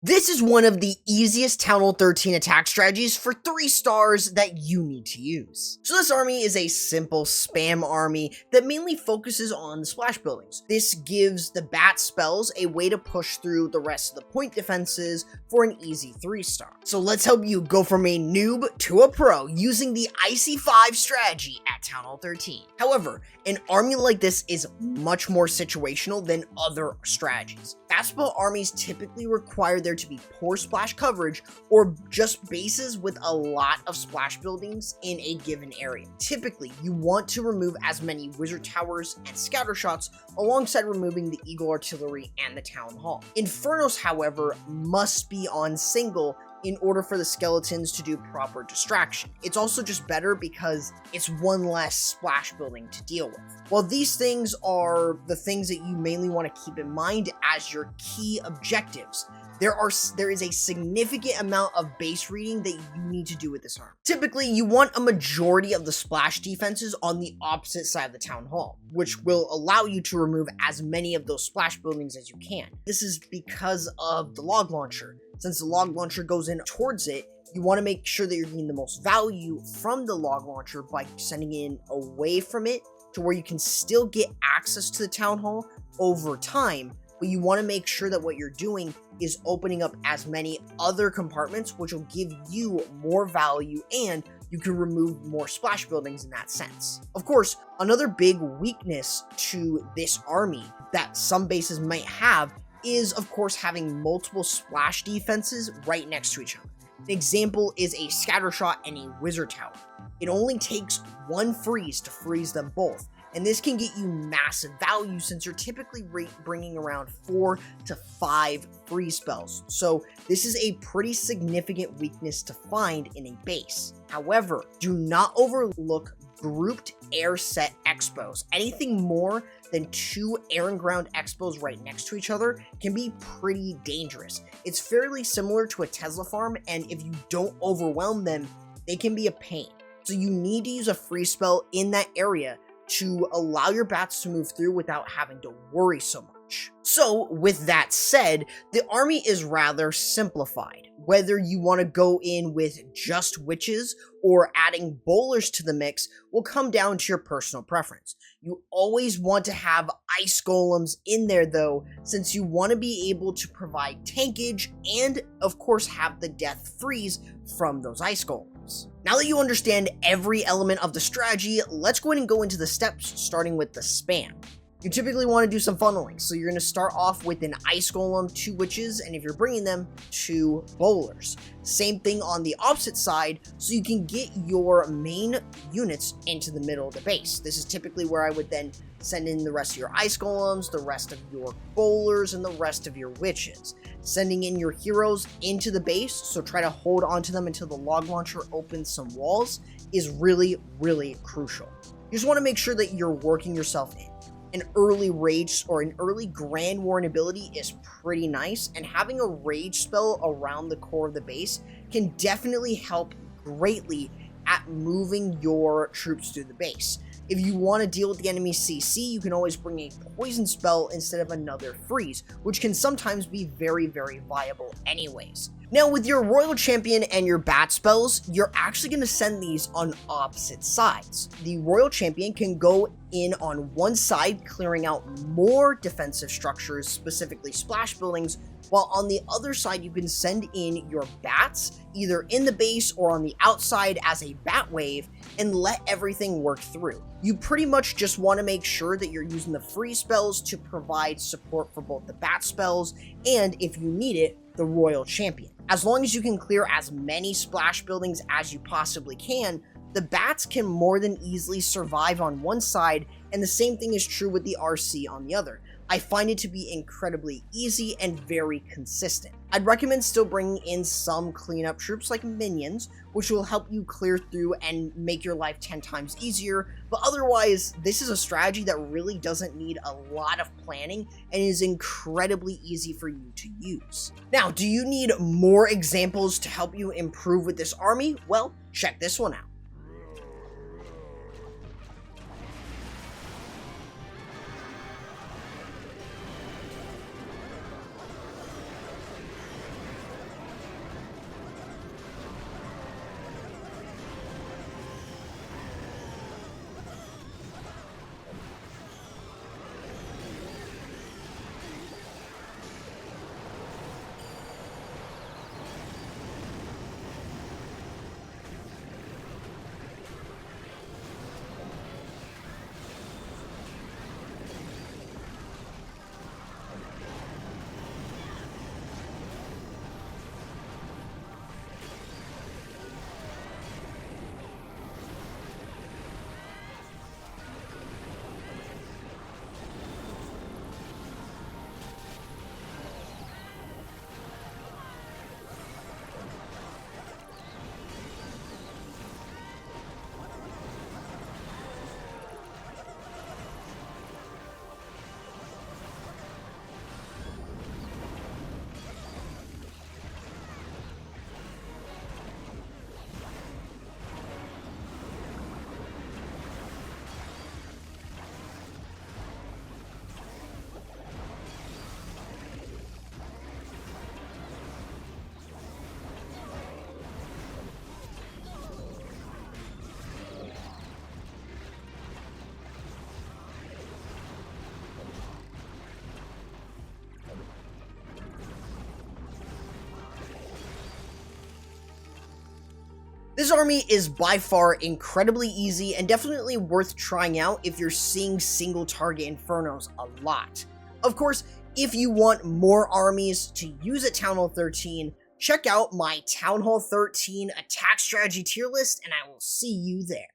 This is one of the easiest Town Hall 13 attack strategies for 3 stars that you need to use. So this army is a simple spam army that mainly focuses on the splash buildings. This gives the bat spells a way to push through the rest of the point defenses for an easy 3-star. So let's help you go from a noob to a pro using the Icy 5 strategy at Town Hall 13. However, an army like this is much more situational than other strategies. Basketball armies typically require there to be poor splash coverage or just bases with a lot of splash buildings in a given area. Typically, you want to remove as many wizard towers and scatter shots alongside removing the eagle artillery and the town hall. Infernos, however, must be on single in order for the skeletons to do proper distraction. It's also just better because it's one less splash building to deal with. While these things are the things that you mainly want to keep in mind as your key objectives, there is a significant amount of base reading that you need to do with this arm. Typically, you want a majority of the splash defenses on the opposite side of the town hall, which will allow you to remove as many of those splash buildings as you can. This is because of the log launcher. Since the log launcher goes in towards it, you want to make sure that you're getting the most value from the log launcher by sending it away from it to where you can still get access to the town hall over time, but you want to make sure that what you're doing is opening up as many other compartments, which will give you more value and you can remove more splash buildings in that sense. Of course, another big weakness to this army that some bases might have is, of course, having multiple splash defenses right next to each other. An example is a scatter shot and a wizard tower. It only takes one freeze to freeze them both, and this can get you massive value since you're typically bringing around 4 to 5 freeze spells. So this is a pretty significant weakness to find in a base. However, do not overlook grouped air set expos. Anything more than 2 air and ground expos right next to each other can be pretty dangerous. It's fairly similar to a Tesla farm, and if you don't overwhelm them, they can be a pain. So you need to use a free spell in that area to allow your bats to move through without having to worry so much. So with that said, the army is rather simplified. Whether you want to go in with just witches or adding bowlers to the mix will come down to your personal preference. You always want to have ice golems in there though, since you want to be able to provide tankage and of course have the death freeze from those ice golems. Now that you understand every element of the strategy, let's go ahead and go into the steps, starting with the spam. You typically want to do some funneling, so you're going to start off with an ice golem, 2 witches, and if you're bringing them, 2 bowlers. Same thing on the opposite side, so you can get your main units into the middle of the base. This is typically where I would then send in the rest of your ice golems, the rest of your bowlers, and the rest of your witches. Sending in your heroes into the base, so try to hold onto them until the log launcher opens some walls, is really, really crucial. You just want to make sure that you're working yourself in. An early rage or an early grand warren ability is pretty nice, and having a rage spell around the core of the base can definitely help greatly at moving your troops through the base. If you want to deal with the enemy CC, you can always bring a poison spell instead of another freeze, which can sometimes be very, very viable anyways. Now, with your Royal Champion and your bat spells, you're actually going to send these on opposite sides. The Royal Champion can go in on one side, clearing out more defensive structures, specifically splash buildings, while on the other side, you can send in your bats, either in the base or on the outside as a bat wave, and let everything work through. You pretty much just want to make sure that you're using the free spells to provide support for both the bat spells and, if you need it, the Royal Champion. As long as you can clear as many splash buildings as you possibly can, the bats can more than easily survive on one side, and the same thing is true with the RC on the other. I find it to be incredibly easy and very consistent. I'd recommend still bringing in some cleanup troops like minions, which will help you clear through and make your life 10 times easier, but otherwise, this is a strategy that really doesn't need a lot of planning and is incredibly easy for you to use. Now, do you need more examples to help you improve with this army? Well, check this one out. This army is by far incredibly easy and definitely worth trying out if you're seeing single target Infernos a lot. Of course, if you want more armies to use at Town Hall 13, check out my Town Hall 13 Attack Strategy tier list and I will see you there.